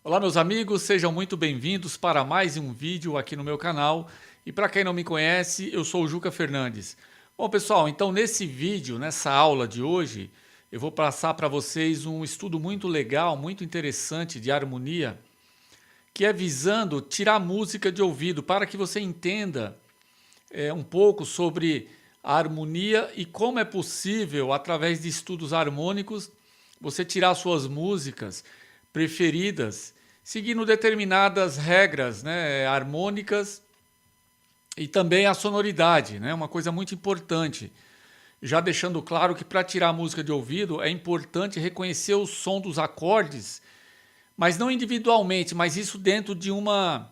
Olá meus amigos, sejam muito bem-vindos para mais um vídeo aqui no meu canal. E para quem não me conhece, eu sou o Juca Fernandes. Bom pessoal, então nesse vídeo, nessa aula de hoje, eu vou passar para vocês um estudo muito legal, muito interessante de harmonia, que é visando tirar música de ouvido, para que você entenda um pouco sobre a harmonia e como é possível, através de estudos harmônicos, você tirar suas músicas preferidas, seguindo determinadas regras, né, harmônicas e também a sonoridade, né, uma coisa muito importante. Já deixando claro que para tirar a música de ouvido é importante reconhecer o som dos acordes, mas não individualmente, mas isso dentro de uma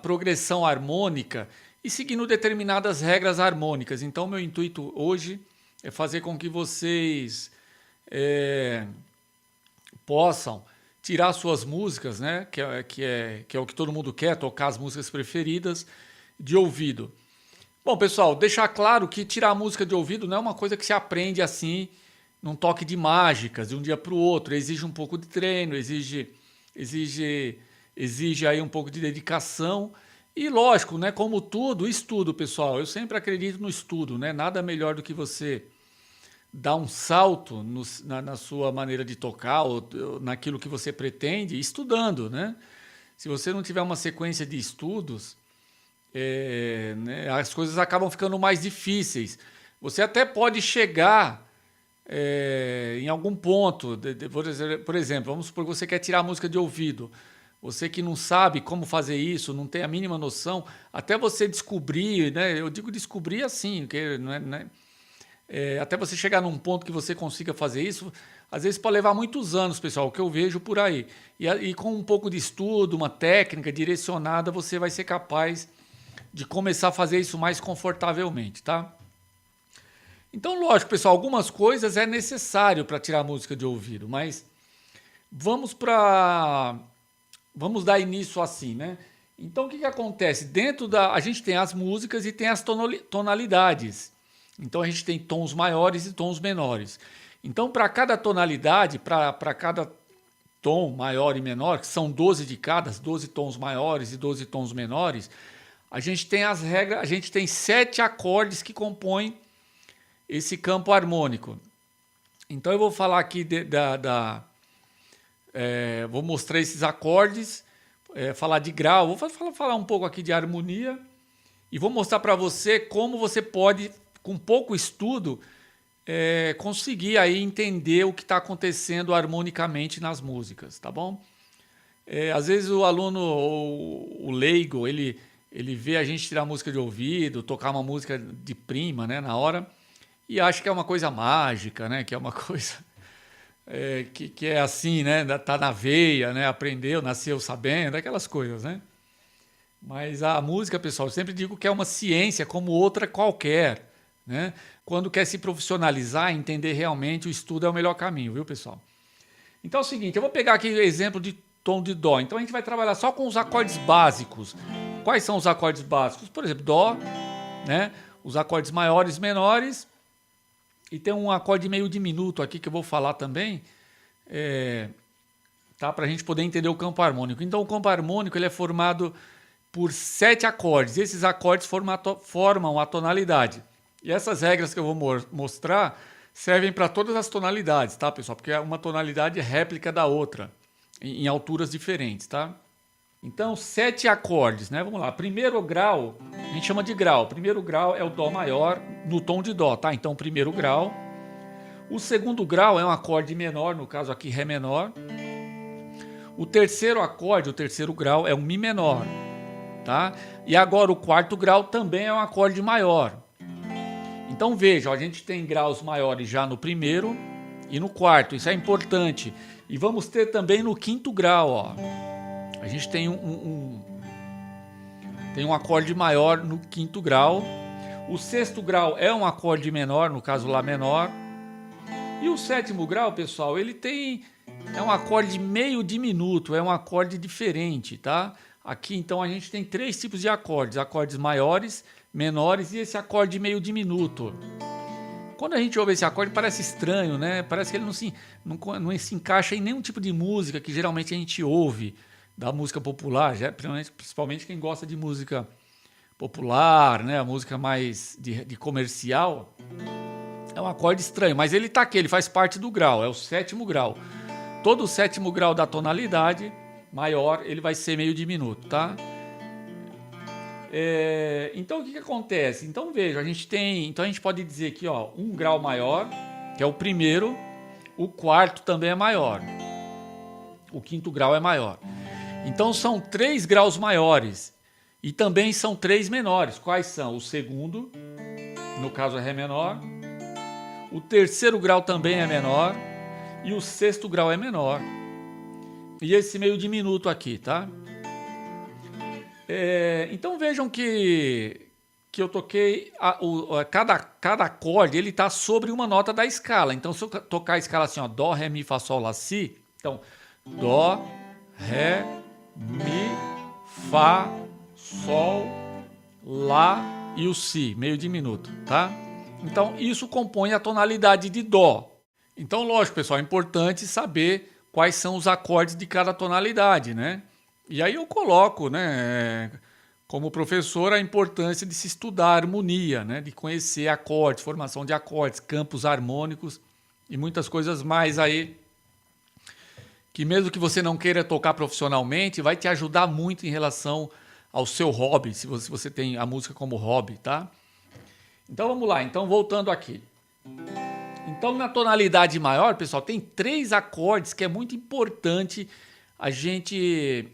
progressão harmônica e seguindo determinadas regras harmônicas. Então, meu intuito hoje é fazer com que vocês possam tirar suas músicas, né, que é o que todo mundo quer, tocar as músicas preferidas de ouvido. Bom, pessoal, deixar claro que tirar a música de ouvido não é uma coisa que se aprende assim, num toque de mágicas, de um dia para o outro. Exige um pouco de treino, exige aí um pouco de dedicação. E lógico, né, como tudo, estudo, pessoal. Eu sempre acredito no estudo, né? Nada melhor do que você dar um salto na sua maneira de tocar ou naquilo que você pretende, estudando, né? Se você não tiver uma sequência de estudos, né, as coisas acabam ficando mais difíceis. Você até pode chegar em algum ponto, por exemplo, vamos supor que você quer tirar a música de ouvido. Você que não sabe como fazer isso, não tem a mínima noção, até você descobrir, né? Eu digo descobrir assim, que não é, né? Até você chegar num ponto que você consiga fazer isso, às vezes pode levar muitos anos, pessoal, o que eu vejo por aí. E com um pouco de estudo, uma técnica direcionada, você vai ser capaz de começar a fazer isso mais confortavelmente, tá? Então, lógico, pessoal, algumas coisas é necessário para tirar a música de ouvido, mas vamos dar início assim, né? Então, o que acontece? A gente tem as músicas e tem as tonalidades. Então a gente tem tons maiores e tons menores. Então para cada tonalidade, para cada tom maior e menor, que são 12 de cada, 12 tons maiores e 12 tons menores, a gente tem as regras, a gente tem 7 acordes que compõem esse campo harmônico. Então eu vou falar aqui vou mostrar esses acordes, falar de grau, vou falar um pouco aqui de harmonia e vou mostrar para você como você pode, com pouco estudo, conseguir aí entender o que está acontecendo harmonicamente nas músicas, tá bom? Às vezes o aluno, o leigo, ele vê a gente tirar música de ouvido, tocar uma música de prima, né, na hora, e acha que é uma coisa mágica, né, que é uma coisa que é assim, né, tá na veia, né, aprendeu, nasceu sabendo, aquelas coisas, né? Mas a música, pessoal, eu sempre digo que é uma ciência como outra qualquer, né? Quando quer se profissionalizar, entender realmente, o estudo é o melhor caminho, viu, pessoal? Então é o seguinte, eu vou pegar aqui o exemplo de tom de dó. Então a gente vai trabalhar só com os acordes básicos. Quais são os acordes básicos? Por exemplo, dó, né? Os acordes maiores, menores. E tem um acorde meio diminuto aqui que eu vou falar também, tá? Para a gente poder entender o campo harmônico. Então o campo harmônico ele é formado por 7 acordes. Esses acordes formam a tonalidade. E essas regras que eu vou mostrar servem para todas as tonalidades, tá, pessoal? Porque uma tonalidade é réplica da outra, em alturas diferentes, tá? Então, 7 acordes, né? Vamos lá. Primeiro grau, a gente chama de grau. Primeiro grau é o dó maior no tom de dó, tá? Então, primeiro grau. O segundo grau é um acorde menor, no caso aqui, ré menor. O terceiro acorde, o terceiro grau, é um mi menor, tá? E agora o quarto grau também é um acorde maior. Então veja, a gente tem graus maiores já no primeiro e no quarto, isso é importante. E vamos ter também no quinto grau, ó. A gente tem tem um acorde maior no quinto grau. O sexto grau é um acorde menor, no caso lá menor. E o sétimo grau, pessoal, ele é um acorde meio diminuto, é um acorde diferente, tá? Aqui então a gente tem 3 tipos de acordes: acordes maiores, menores e esse acorde meio diminuto. quando a gente ouve esse acorde parece estranho, né? Parece que ele não se encaixa em nenhum tipo de música que geralmente a gente ouve da música popular, principalmente quem gosta de música popular, né? A música mais de comercial. É um acorde estranho, mas ele tá aqui, ele faz parte do grau, é o 7º grau. Todo o 7º grau da tonalidade maior, ele vai ser meio diminuto, tá? Então o que acontece? Então veja, então a gente pode dizer aqui, ó, um grau maior, que é o primeiro, o 4º também é maior, o 5º grau é maior. Então são 3 graus maiores e também são 3 menores. Quais são? O 2º, no caso é Ré menor, o 3º grau também é menor e o 6º grau é menor. E esse meio diminuto aqui, tá? Então vejam que eu toquei, cada acorde ele está sobre uma nota da escala. Então se eu tocar a escala assim, ó, Dó, Ré, Mi, Fá, Sol, Lá, Si, então Dó, Ré, Mi, Fá, Sol, Lá e o Si, meio diminuto, tá? Então isso compõe a tonalidade de Dó. Então lógico, pessoal, é importante saber quais são os acordes de cada tonalidade, né? E aí eu coloco, né, como professor, a importância de se estudar a harmonia, né, de conhecer acordes, formação de acordes, campos harmônicos e muitas coisas mais aí, que mesmo que você não queira tocar profissionalmente, vai te ajudar muito em relação ao seu hobby, se você tem a música como hobby, tá? Então vamos lá, então voltando aqui. Então na tonalidade maior, pessoal, tem 3 acordes que é muito importante a gente...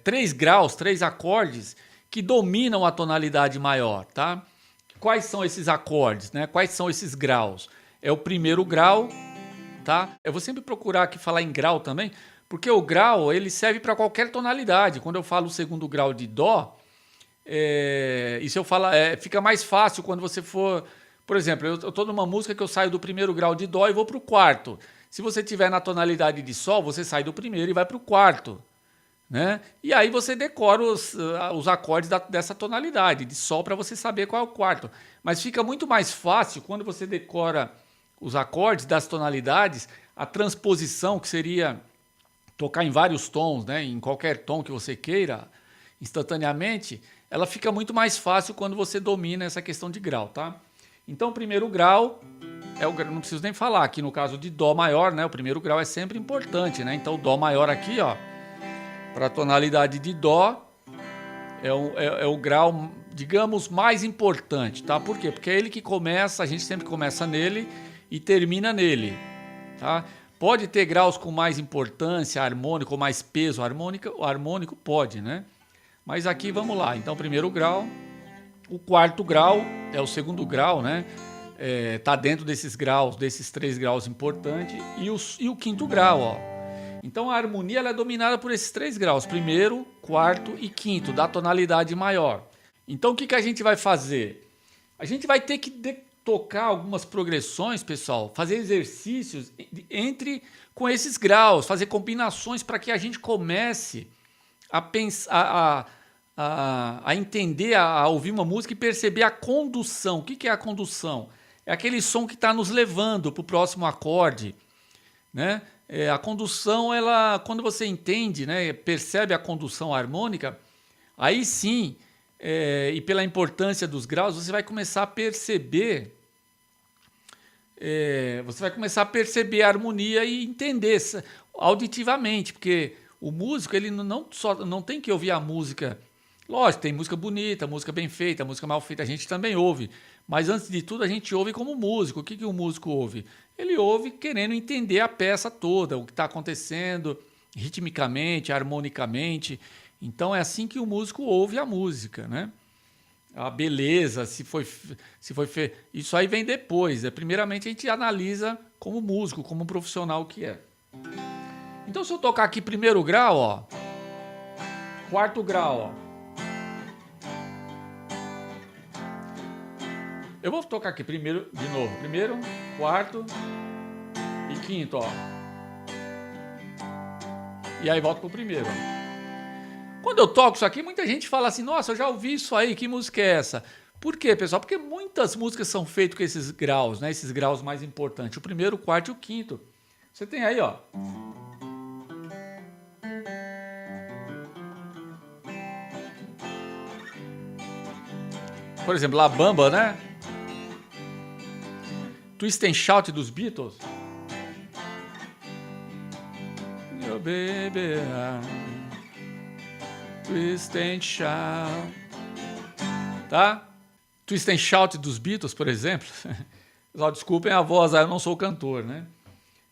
3 graus, 3 acordes que dominam a tonalidade maior, tá? Quais são esses acordes, né? Quais são esses graus? É o 1º grau, tá? Eu vou sempre procurar aqui falar em grau também, porque o grau ele serve para qualquer tonalidade. Quando eu falo o 2º grau de Dó, isso eu falo, fica mais fácil quando você for... Por exemplo, eu estou numa música que eu saio do 1º grau de Dó e vou para o 4º. Se você estiver na tonalidade de Sol, você sai do 1º e vai para o 4º. Né? E aí você decora os acordes dessa tonalidade de Sol para você saber qual é o 4º. Mas fica muito mais fácil quando você decora os acordes das tonalidades, a transposição, que seria tocar em vários tons, né? Em qualquer tom que você queira, instantaneamente, ela fica muito mais fácil quando você domina essa questão de grau, tá? Então o 1º grau, não preciso nem falar, aqui no caso de Dó maior, né? O 1º grau é sempre importante, né? Então o Dó maior aqui, ó, para a tonalidade de Dó, é o grau, digamos, mais importante, tá? Por quê? Porque é ele que começa, a gente sempre começa nele e termina nele, tá? Pode ter graus com mais importância, harmônico, ou mais peso harmônico pode, né? Mas aqui vamos lá, então 1º grau, o 4º grau é o 2º grau, né? Tá dentro desses graus, desses 3 graus importantes, e o 5º grau, ó. Então a harmonia ela é dominada por esses 3 graus, 1º, 4º e 5º, da tonalidade maior. Então o que a gente vai fazer? A gente vai ter que tocar algumas progressões, pessoal, fazer exercícios com esses graus, fazer combinações para que a gente comece a pensar, a entender, a ouvir uma música e perceber a condução. O que é a condução? É aquele som que está nos levando para o próximo acorde, né? A condução, quando você entende, né, percebe a condução harmônica, aí sim, e pela importância dos graus, você vai começar a perceber, a harmonia e entender auditivamente, porque o músico ele não tem que ouvir a música. Lógico, tem música bonita, música bem feita, música mal feita, a gente também ouve. Mas antes de tudo a gente ouve como músico. O que o músico ouve? Ele ouve querendo entender a peça toda, o que está acontecendo ritmicamente, harmonicamente. Então é assim que o músico ouve a música, né? A beleza, isso aí vem depois. Primeiramente a gente analisa como músico, como profissional que é. Então se eu tocar aqui 1º grau, ó, 4º grau, ó. Eu vou tocar aqui primeiro, de novo. 1º, 4º e 5º, ó. E aí volto pro 1º. Quando eu toco isso aqui, muita gente fala assim, nossa, eu já ouvi isso aí, que música é essa? Por quê, pessoal? Porque muitas músicas são feitas com esses graus, né? Esses graus mais importantes. O primeiro, o quarto e o quinto. Você tem aí, ó. Por exemplo, La Bamba, né? Twist and Shout dos Beatles. Your baby, twist and shout. Tá? Twist and Shout dos Beatles, por exemplo. Pessoal, desculpem a voz, eu não sou cantor, né?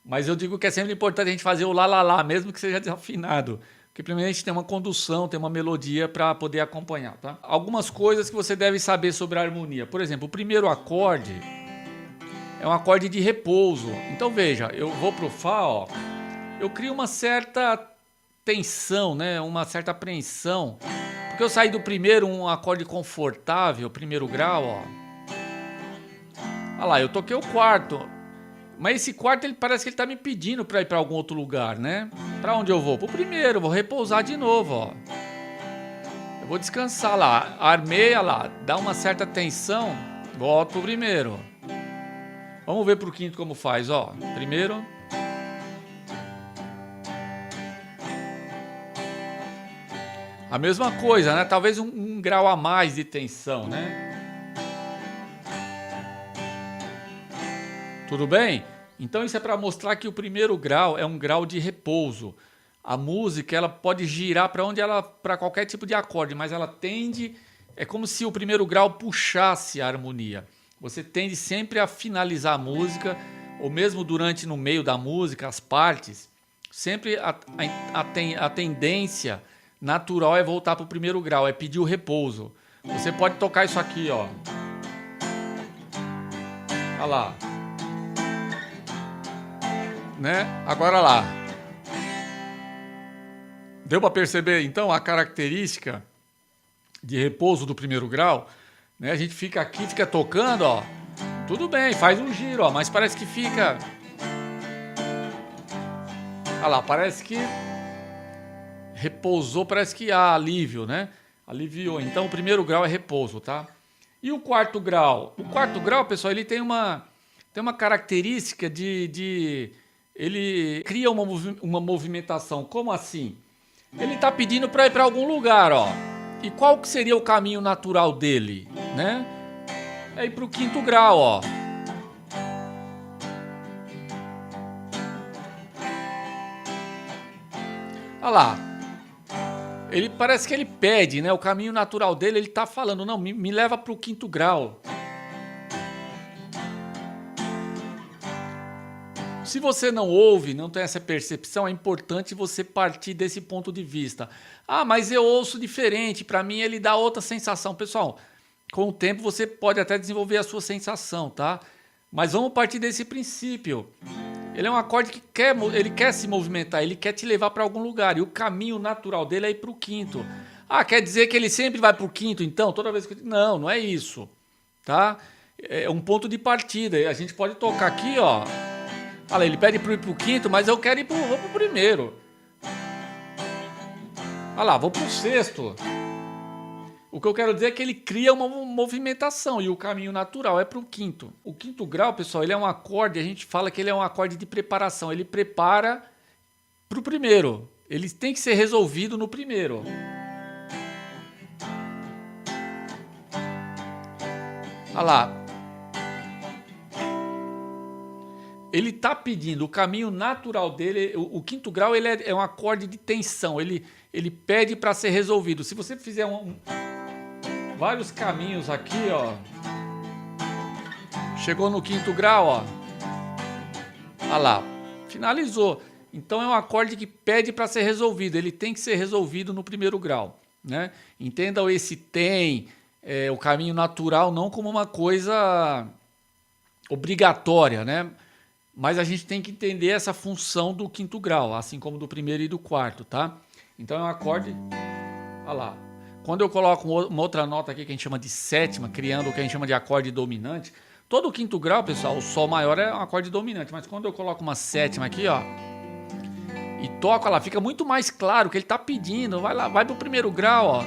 Mas eu digo que é sempre importante a gente fazer o lá, lá, lá, mesmo que seja desafinado. Porque primeiro a gente tem uma condução, tem uma melodia para poder acompanhar, tá? Algumas coisas que você deve saber sobre a harmonia. Por exemplo, o primeiro acorde é um acorde de repouso. Então veja, eu vou pro Fá, ó. Eu crio uma certa tensão, né? Uma certa apreensão. Porque eu saí do primeiro, um acorde confortável, primeiro grau, ó. Olha lá, eu toquei o quarto. Mas esse quarto, ele parece que ele tá me pedindo para ir para algum outro lugar, né? Para onde eu vou? Pro primeiro, vou repousar de novo, ó. Eu vou descansar lá. Armei, olha lá, dá uma certa tensão, volto pro primeiro. Vamos ver pro quinto como faz, ó. Primeiro. A mesma coisa, né? Talvez um grau a mais de tensão, né? Tudo bem? Então isso é para mostrar que o primeiro grau é um grau de repouso. A música, ela pode girar para qualquer tipo de acorde, mas ela tende, é como se o primeiro grau puxasse a harmonia. Você tende sempre a finalizar a música, ou mesmo no meio da música, as partes, sempre a tendência natural é voltar para o primeiro grau, é pedir o repouso. Você pode tocar isso aqui, ó. Olha lá. Né? Agora lá. Deu para perceber então a característica de repouso do primeiro grau? Né? A gente fica aqui, fica tocando, ó. Tudo bem, faz um giro, ó, mas parece que fica. Olha lá, parece que repousou, parece que há alívio, né? Aliviou. Então o primeiro grau é repouso, tá? E o quarto grau? O quarto grau, pessoal, ele tem uma característica ele cria uma movimentação. Como assim? Ele está pedindo para ir para algum lugar, ó. E qual que seria o caminho natural dele, né? É ir para o quinto grau, ó. Olha lá. Ele parece que ele pede, né? O caminho natural dele, ele está falando, não, me leva para o quinto grau. Se você não ouve, não tem essa percepção, é importante você partir desse ponto de vista. Ah, mas eu ouço diferente, para mim ele dá outra sensação. Pessoal, com o tempo você pode até desenvolver a sua sensação, tá? Mas vamos partir desse princípio. Ele é um acorde que ele quer se movimentar, ele quer te levar para algum lugar. E o caminho natural dele é ir para o quinto. Ah, quer dizer que ele sempre vai para o quinto, então? Toda vez que... Não, não é isso, tá? É um ponto de partida. A gente pode tocar aqui, ó. Olha, ele pede para ir pro quinto, mas eu quero vou pro primeiro. Olha lá, vou pro sexto. O que eu quero dizer é que ele cria uma movimentação e o caminho natural é pro quinto. O quinto grau, pessoal, ele é um acorde, a gente fala que ele é um acorde de preparação. Ele prepara pro primeiro. Ele tem que ser resolvido no primeiro. Olha lá. Ele está pedindo o caminho natural dele. O quinto grau ele é um acorde de tensão. Ele pede para ser resolvido. Se você fizer vários caminhos aqui, ó, chegou no quinto grau, ó, olha lá, finalizou. Então é um acorde que pede para ser resolvido. Ele tem que ser resolvido no primeiro grau, né? Entendam esse o caminho natural não como uma coisa obrigatória, né? Mas a gente tem que entender essa função do quinto grau, assim como do primeiro e do quarto, tá? Então é um acorde... Olha lá. Quando eu coloco uma outra nota aqui que a gente chama de sétima, criando o que a gente chama de acorde dominante, todo o quinto grau, pessoal, o Sol maior é um acorde dominante, mas quando eu coloco uma sétima aqui, ó, e toco, olha lá, fica muito mais claro que ele tá pedindo. Vai lá, vai pro primeiro grau, ó.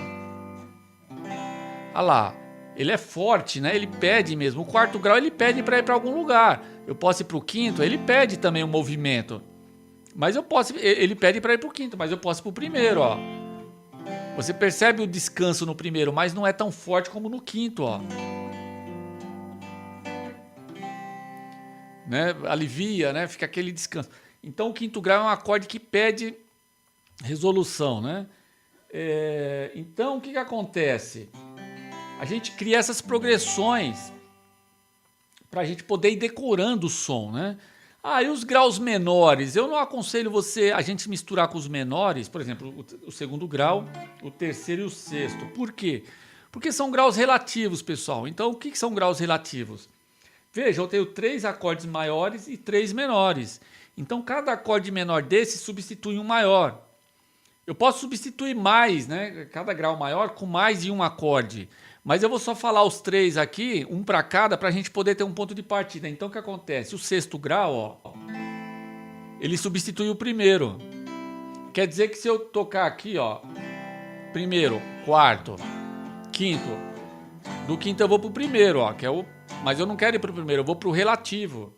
Olha lá. ele é forte, né? Ele pede mesmo. O quarto grau ele pede para ir para algum lugar. Eu posso ir para o quinto, ele pede também um movimento. Mas eu posso, ele pede para ir para o quinto, mas eu posso ir para o primeiro, ó. Você percebe o descanso no primeiro, mas não é tão forte como no quinto, ó. Né? Alivia, né? Fica aquele descanso. Então o quinto grau é um acorde que pede resolução, né? Então o que acontece? A gente cria essas progressões para a gente poder ir decorando o som, né? E os graus menores? Eu não aconselho a gente misturar com os menores, por exemplo, o segundo grau, o terceiro e o sexto. Por quê? Porque são graus relativos, pessoal. Então, o que são graus relativos? Veja, eu tenho 3 acordes maiores e 3 menores. Então, cada acorde menor desse substitui um maior. Eu posso substituir mais, né? Cada grau maior com mais de um acorde. Mas eu vou só falar os 3 aqui, um para cada, para a gente poder ter um ponto de partida. Então o que acontece? O sexto grau, ó, ele substitui o primeiro. Quer dizer que se eu tocar aqui, ó, primeiro, quarto, quinto, do quinto eu vou pro primeiro, ó, que é o... Mas eu não quero ir pro primeiro, eu vou pro relativo.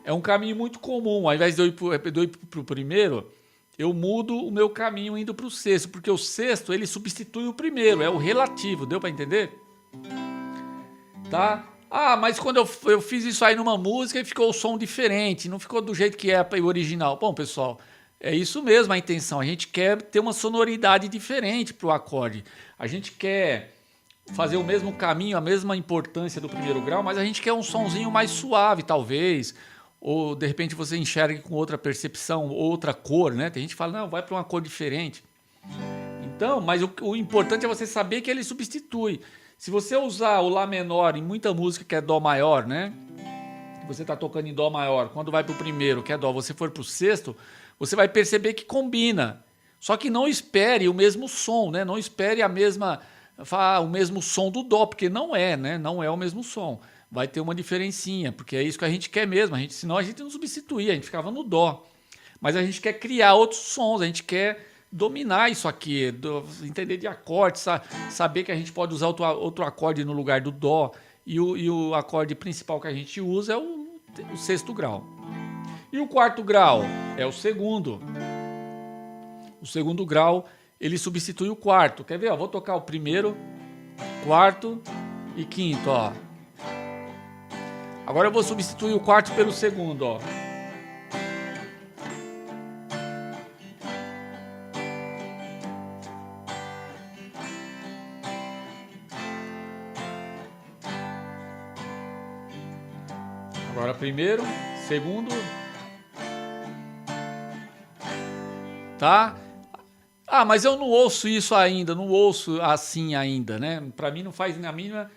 É um caminho muito comum. Ao invés de eu ir pro primeiro, eu mudo o meu caminho indo para o sexto, porque o sexto ele substitui o primeiro, é o relativo, deu para entender? Tá? Mas quando eu fiz isso aí numa música e ficou o som diferente, não ficou do jeito que é o original. Bom, pessoal, é isso mesmo a intenção, a gente quer ter uma sonoridade diferente para o acorde, a gente quer fazer o mesmo caminho, a mesma importância do primeiro grau, mas a gente quer um sonzinho mais suave, talvez, ou de repente você enxerga com outra percepção, outra cor, né? Tem gente que fala, não, vai para uma cor diferente. Então, mas o importante é você saber que ele substitui. Se você usar o Lá menor em muita música que é Dó maior, né? Você está tocando em Dó maior, quando vai para o primeiro, que é Dó, você for para o sexto, você vai perceber que combina. Só que não espere o mesmo som, né? Não espere o mesmo som do Dó, porque não é, né? Não é o mesmo som. Vai ter uma diferencinha, porque é isso que a gente quer mesmo. Senão a gente não substituía, a gente ficava no Dó. Mas a gente quer criar outros sons, a gente quer dominar isso aqui, entender de acorde, saber que a gente pode usar outro acorde no lugar do Dó. E o acorde principal que a gente usa é o sexto grau. E o quarto grau é o segundo. O segundo grau, ele substitui o quarto. Quer ver? Vou tocar o primeiro, quarto e quinto, ó. Agora eu vou substituir o quarto pelo segundo, ó. Agora primeiro, segundo. Tá? Mas eu não ouço isso ainda, não ouço assim ainda, né? Pra mim não faz na mínima...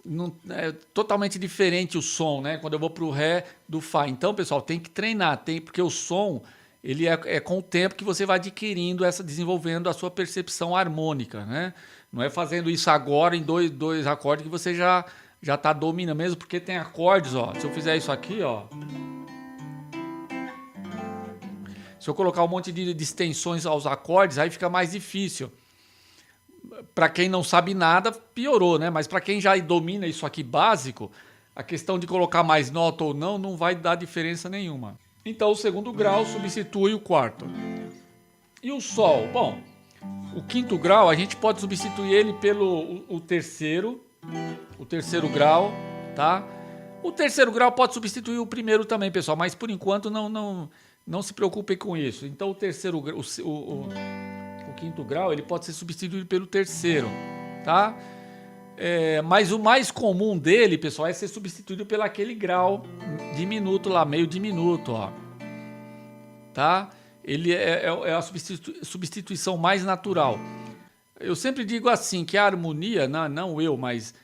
Não, é totalmente diferente o som, né? Quando eu vou pro Ré do Fá. Então, pessoal, tem que treinar, porque o som ele é com o tempo que você vai adquirindo desenvolvendo a sua percepção harmônica, né? Não é fazendo isso agora em dois acordes que você já tá dominando mesmo, porque tem acordes, ó. Se eu fizer isso aqui, ó, se eu colocar um monte de extensões aos acordes, aí fica mais difícil. Para quem não sabe nada, piorou, né? Mas para quem já domina isso aqui básico, a questão de colocar mais nota ou não vai dar diferença nenhuma. Então o segundo grau substitui o quarto. E o Sol? Bom, o quinto grau a gente pode substituir ele pelo o terceiro grau, tá? O terceiro grau pode substituir o primeiro também, pessoal, mas por enquanto não se preocupem com isso. Então o terceiro grau, o quinto grau, ele pode ser substituído pelo terceiro, tá? Mas o mais comum dele, pessoal, é ser substituído pelo aquele grau diminuto lá, meio diminuto, ó. Tá? Ele é a substituição mais natural. Eu sempre digo assim, que a harmonia, não eu, mas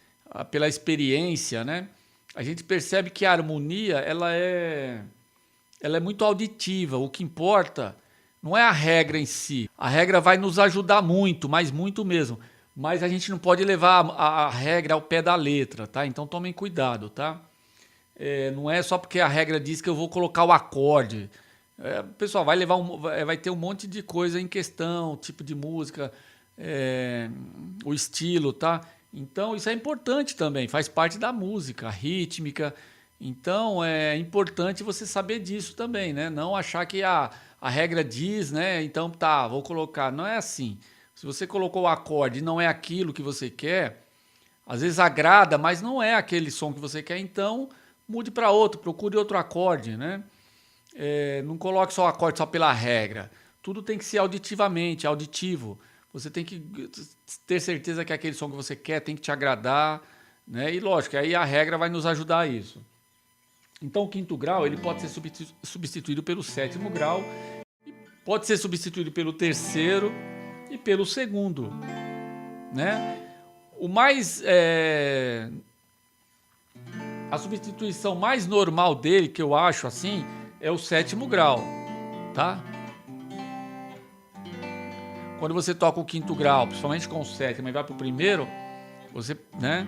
pela experiência, né? A gente percebe que a harmonia, ela é muito auditiva. O que importa não é a regra em si. A regra vai nos ajudar muito, mas muito mesmo. Mas a gente não pode levar a regra ao pé da letra, tá? Então tomem cuidado, tá? Não é só porque a regra diz que eu vou colocar o acorde. Pessoal, vai ter um monte de coisa em questão, tipo de música, o estilo, tá? Então isso é importante também, faz parte da música, a rítmica. Então é importante você saber disso também, né? Não achar que a regra diz, né? Então tá, vou colocar. Não é assim. Se você colocou o acorde e não é aquilo que você quer, às vezes agrada, mas não é aquele som que você quer, então mude para outro, procure outro acorde, né? Não coloque só o acorde só pela regra. Tudo tem que ser auditivamente, auditivo. Você tem que ter certeza que aquele som que você quer tem que te agradar, né? E lógico, aí a regra vai nos ajudar a isso. Então o quinto grau ele pode ser substituído pelo sétimo grau, pode ser substituído pelo terceiro e pelo segundo, né? O mais a substituição mais normal dele, que eu acho assim, é o sétimo grau, tá? Quando você toca o quinto grau, principalmente com o sétimo e vai pro primeiro, você, né?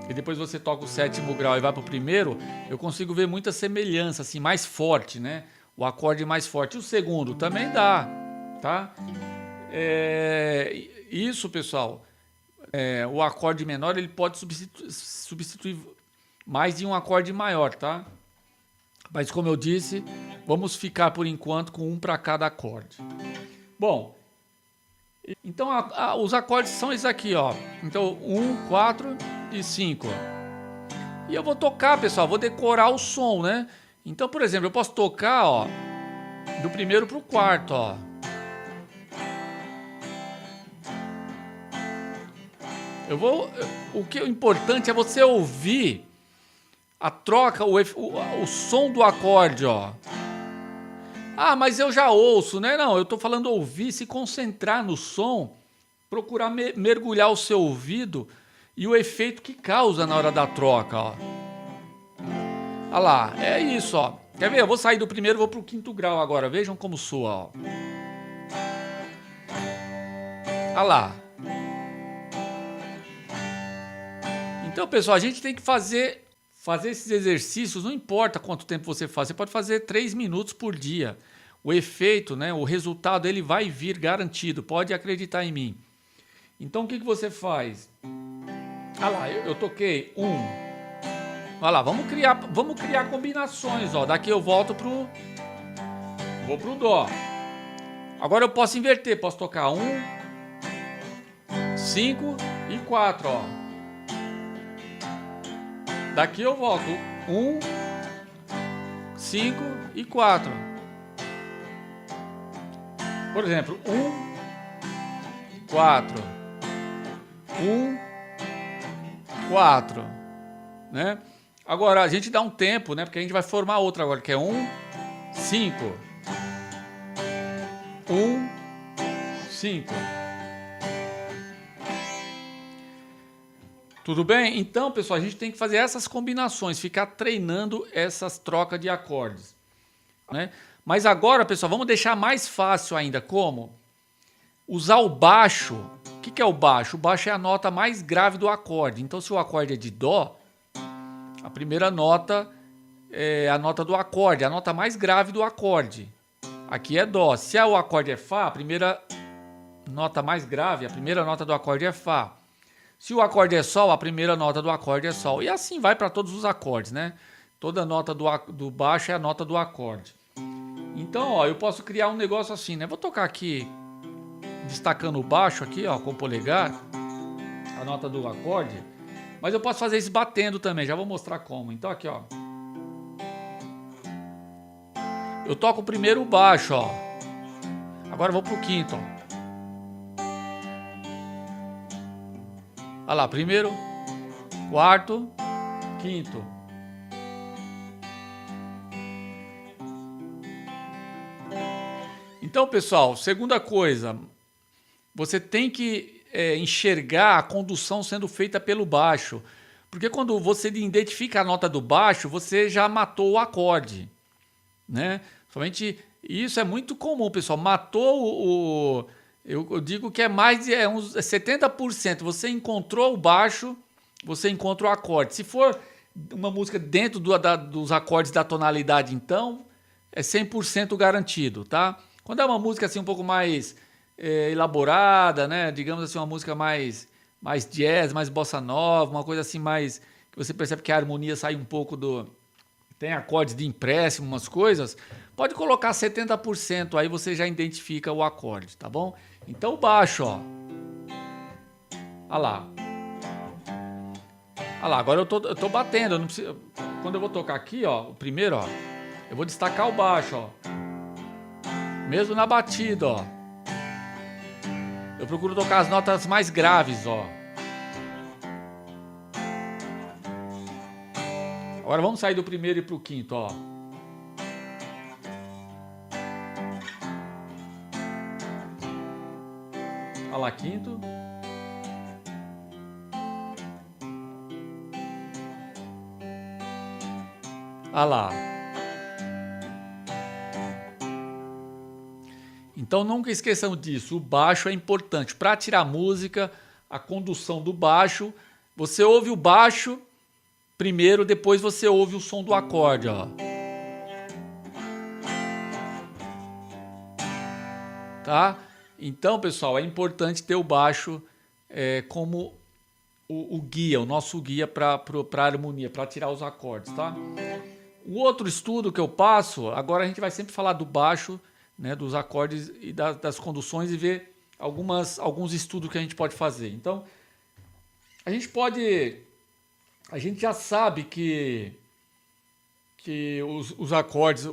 E depois você toca o sétimo grau e vai pro primeiro, eu consigo ver muita semelhança, assim, mais forte, né? O acorde mais forte. E o segundo também dá, tá? Isso, pessoal, o acorde menor ele pode substituir mais de um acorde maior, tá? Mas como eu disse, vamos ficar por enquanto com um para cada acorde. Bom, então os acordes são esses aqui, ó. Então 1, 4 e 5. E eu vou tocar, pessoal, vou decorar o som, né? Então, por exemplo, eu posso tocar, ó, do primeiro pro quarto, ó. O que é importante é você ouvir a troca, o som do acorde, ó. Ah, mas eu já ouço, né? Não, eu tô falando ouvir, se concentrar no som, procurar mergulhar o seu ouvido e o efeito que causa na hora da troca, ó. Olha lá, é isso, ó. Quer ver? Eu vou sair do primeiro e vou pro quinto grau agora. Vejam como soa, ó. Olha lá. Então, pessoal, a gente tem que fazer esses exercícios, não importa quanto tempo você faz, você pode fazer 3 minutos por dia. O efeito, né, o resultado, ele vai vir garantido, pode acreditar em mim. Então, o que você faz? Olha lá, eu toquei 1. Olha lá, vamos criar combinações, ó. Daqui eu vou pro Dó. Agora eu posso inverter, posso tocar 1, 5 e 4, ó. Daqui eu volto 1, 5 e 4. Por exemplo, 1, 4. 1, 4. Né? Agora a gente dá um tempo, né? Porque a gente vai formar outra agora, que é 1, 5. 1, 5. Tudo bem? Então, pessoal, a gente tem que fazer essas combinações, ficar treinando essas trocas de acordes, né? Mas agora, pessoal, vamos deixar mais fácil ainda. Como? Usar o baixo. O que é o baixo? O baixo é a nota mais grave do acorde. Então, se o acorde é de Dó, a primeira nota é a nota do acorde, a nota mais grave do acorde. Aqui é Dó. Se o acorde é Fá, a primeira nota mais grave, a primeira nota do acorde é Fá. Se o acorde é Sol, a primeira nota do acorde é Sol. E assim vai para todos os acordes, né? Toda nota do baixo é a nota do acorde. Então, ó, eu posso criar um negócio assim, né? Vou tocar aqui, destacando o baixo aqui, ó, com o polegar, a nota do acorde. Mas eu posso fazer isso batendo também, já vou mostrar como. Então aqui, ó. Eu toco primeiro o baixo, ó. Agora eu vou pro quinto, ó. Olha lá, primeiro, quarto, quinto. Então, pessoal, segunda coisa, você tem que enxergar a condução sendo feita pelo baixo. Porque quando você identifica a nota do baixo, você já matou o acorde, né? Somente isso é muito comum, pessoal. Matou o... Eu digo que é mais de uns 70%. Você encontrou o baixo, você encontra o acorde. Se for uma música dentro dos acordes da tonalidade, então, é 100% garantido, tá? Quando é uma música assim um pouco mais elaborada, né? Digamos assim, uma música mais jazz, mais bossa nova, uma coisa assim mais que você percebe que a harmonia sai um pouco do tem acordes de empréstimo, umas coisas, pode colocar 70%, aí você já identifica o acorde, tá bom? Então o baixo, ó. Olha lá. Olha lá, agora eu tô batendo, eu não preciso, quando eu vou tocar aqui, ó, o primeiro, ó, eu vou destacar o baixo, ó. Mesmo na batida, ó. Eu procuro tocar as notas mais graves, ó. Agora vamos sair do primeiro e pro quinto, ó. Olha lá, quinto. Olha lá. Então nunca esqueçam disso, o baixo é importante. Para tirar música, a condução do baixo, você ouve o baixo primeiro, depois você ouve o som do acorde, ó. Tá? Então, pessoal, é importante ter o baixo como o guia, o nosso guia para a harmonia, para tirar os acordes, tá? O outro estudo que eu passo, agora a gente vai sempre falar do baixo, né, dos acordes e das conduções e ver alguns estudos que a gente pode fazer. Então, a gente já sabe que os acordes,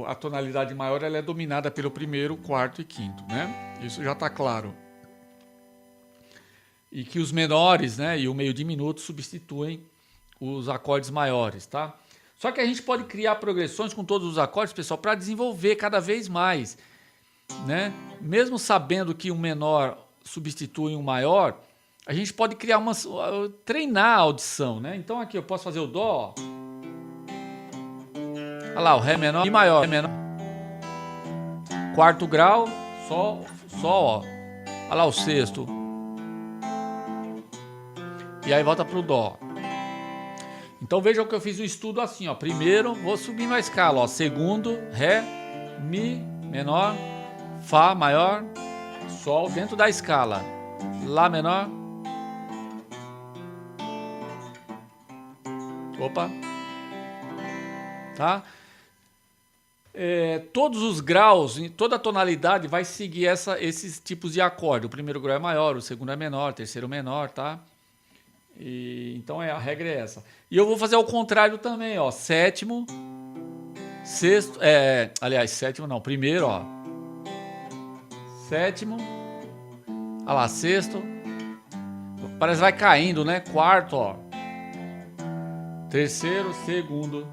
a tonalidade maior, ela é dominada pelo primeiro, quarto e quinto, né? Isso já está claro. E que os menores, né, e o meio diminuto substituem os acordes maiores, tá? Só que a gente pode criar progressões com todos os acordes, pessoal, para desenvolver cada vez mais, né? Mesmo sabendo que um menor substitui um maior, a gente pode criar treinar a audição, né? Então aqui eu posso fazer o dó, ó. Olha lá, o ré menor e maior, ré menor. Quarto grau, sol, ó. Olha lá o sexto. E aí volta pro dó. Então vejam que eu fiz um estudo assim, ó. Primeiro, vou subindo a escala, ó. Segundo, ré, mi menor, fá maior, sol dentro da escala. Lá menor. Opa. Tá? Todos os graus, toda a tonalidade vai seguir esses tipos de acorde. O primeiro grau é maior, o segundo é menor, o terceiro menor, tá? Então a regra é essa. E eu vou fazer ao contrário também, ó. Sétimo, sexto, aliás, sétimo não, primeiro, ó. Sétimo, olha lá, sexto. Parece que vai caindo, né? Quarto, ó. Terceiro, segundo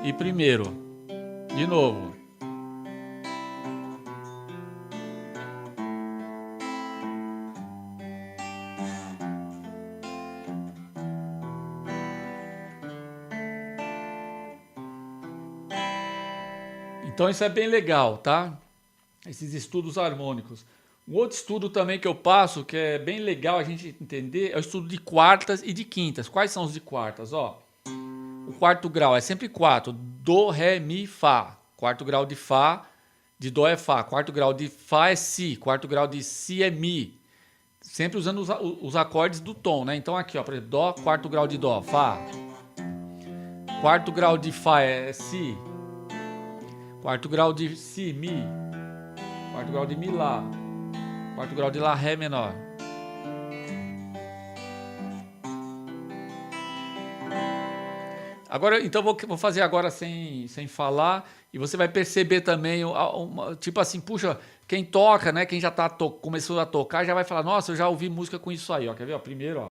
e primeiro. De novo. Então isso é bem legal, tá? Esses estudos harmônicos. Um outro estudo também que eu passo, que é bem legal a gente entender, é o estudo de quartas e de quintas. Quais são os de quartas? Ó, o quarto grau é sempre 4. Do, ré, mi, fá. Quarto grau de fá, de dó é fá. Quarto grau de fá é si. Quarto grau de si é mi. Sempre usando os acordes do tom, né? Então aqui, ó, por exemplo, dó, quarto grau de dó, fá. Quarto grau de fá é si. Quarto grau de si, mi. Quarto grau de mi, lá. Quarto grau de lá, ré menor. Agora, então vou fazer agora sem falar e você vai perceber também, tipo assim, puxa, quem toca, né? Quem já começou a tocar já vai falar, nossa, eu já ouvi música com isso aí, ó. Quer ver? Ó, primeiro, ó.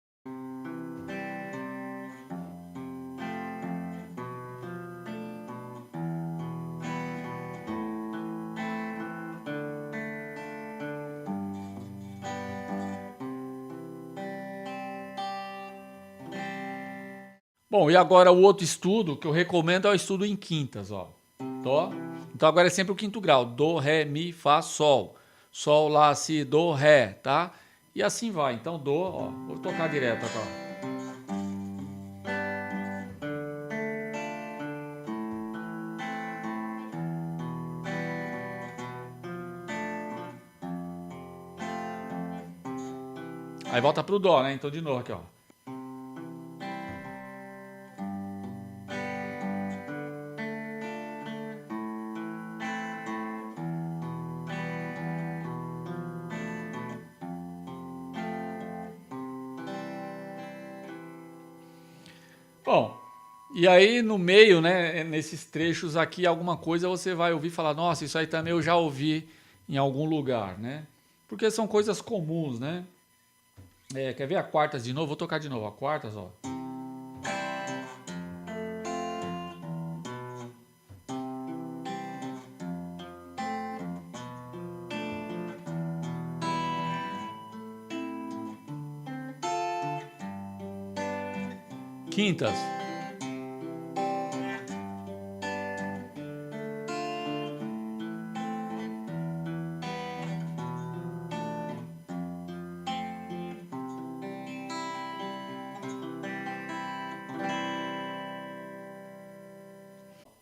Bom, e agora o outro estudo que eu recomendo é o estudo em quintas, ó. Dó. Então agora é sempre o quinto grau. Dó, ré, mi, fá, sol. Sol, lá, si, dó, ré, tá? E assim vai. Então dó, ó. Vou tocar direto agora. Aí volta pro dó, né? Então de novo aqui, ó. Bom, e aí no meio, né, nesses trechos aqui, alguma coisa você vai ouvir falar, nossa, isso aí também eu já ouvi em algum lugar, né? Porque são coisas comuns, né? Quer ver a quartas de novo? Vou tocar de novo, a quartas, ó. Quintas.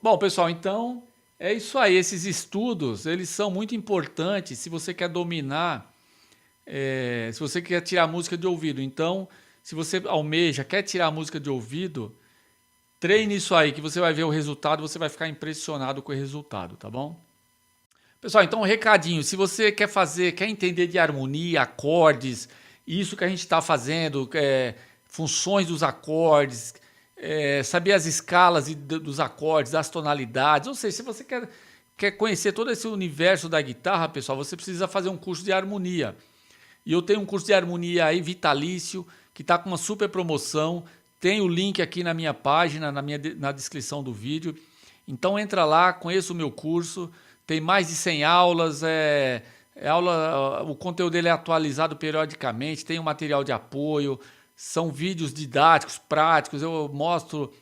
Bom, pessoal, então é isso aí. Esses estudos, eles são muito importantes se você quer dominar, se você quer tirar música de ouvido. Então, se você almeja, quer tirar música de ouvido, treine isso aí, que você vai ver o resultado, você vai ficar impressionado com o resultado, tá bom? Pessoal, então um recadinho, se você quer entender de harmonia, acordes, isso que a gente está fazendo, funções dos acordes, saber as escalas dos acordes, das tonalidades, ou seja, se você quer conhecer todo esse universo da guitarra, pessoal, você precisa fazer um curso de harmonia. E eu tenho um curso de harmonia aí, vitalício, que está com uma super promoção, tem o link aqui na minha página, na descrição do vídeo. Então entra lá, conheça o meu curso, tem mais de 100 aulas, o conteúdo dele é atualizado periodicamente, tem um material de apoio, são vídeos didáticos, práticos, eu mostro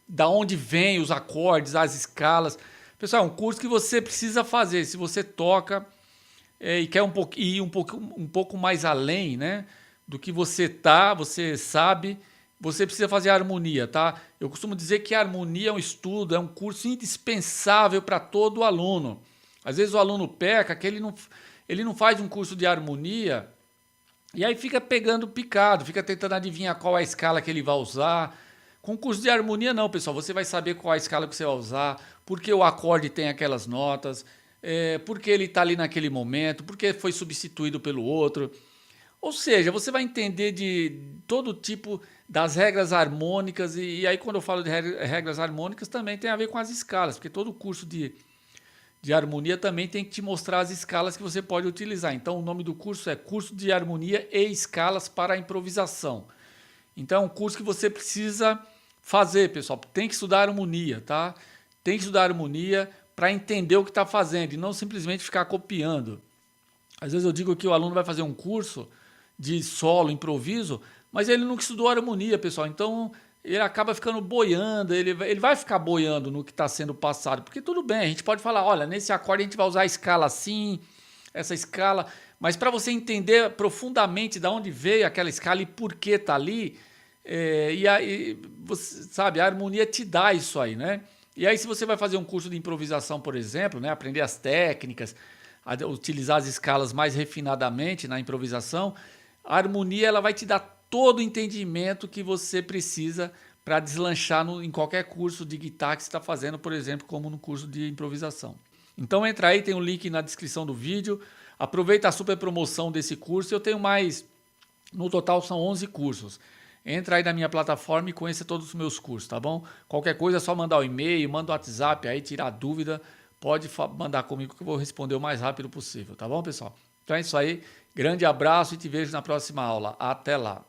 da onde vem os acordes, as escalas. Pessoal, é um curso que você precisa fazer, se você toca e quer ir um pouco mais além, né, do que você sabe, você precisa fazer harmonia, tá? Eu costumo dizer que a harmonia é um estudo, é um curso indispensável para todo aluno. Às vezes o aluno peca que ele não faz um curso de harmonia e aí fica pegando picado, fica tentando adivinhar qual é a escala que ele vai usar. Com o curso de harmonia não, pessoal, você vai saber qual é a escala que você vai usar, porque o acorde tem aquelas notas, porque ele está ali naquele momento, porque foi substituído pelo outro. Ou seja, você vai entender de todo tipo das regras harmônicas, e aí quando eu falo de regras harmônicas também tem a ver com as escalas, porque todo curso de harmonia também tem que te mostrar as escalas que você pode utilizar. Então o nome do curso é Curso de Harmonia e Escalas para a Improvisação. Então é um curso que você precisa fazer, pessoal. Tem que estudar harmonia, tá? Tem que estudar harmonia para entender o que está fazendo e não simplesmente ficar copiando. Às vezes eu digo que o aluno vai fazer um curso de solo, improviso, mas ele nunca estudou harmonia, pessoal. Então ele acaba ficando boiando, ele vai ficar boiando no que está sendo passado. Porque tudo bem, a gente pode falar, olha, nesse acorde a gente vai usar a escala assim, essa escala, mas para você entender profundamente de onde veio aquela escala e por que está ali, e aí, você sabe, a harmonia te dá isso aí, né? E aí se você vai fazer um curso de improvisação, por exemplo, né, aprender as técnicas, a utilizar as escalas mais refinadamente na improvisação, a harmonia ela vai te dar todo o entendimento que você precisa para deslanchar em qualquer curso de guitarra que você está fazendo, por exemplo, como no curso de improvisação. Então entra aí, tem um link na descrição do vídeo, aproveita a super promoção desse curso, eu tenho mais, no total são 11 cursos. Entra aí na minha plataforma e conheça todos os meus cursos, tá bom? Qualquer coisa é só mandar o e-mail, manda o WhatsApp aí, tirar dúvida, pode mandar comigo que eu vou responder o mais rápido possível, tá bom, pessoal? Então é isso aí, grande abraço e te vejo na próxima aula. Até lá!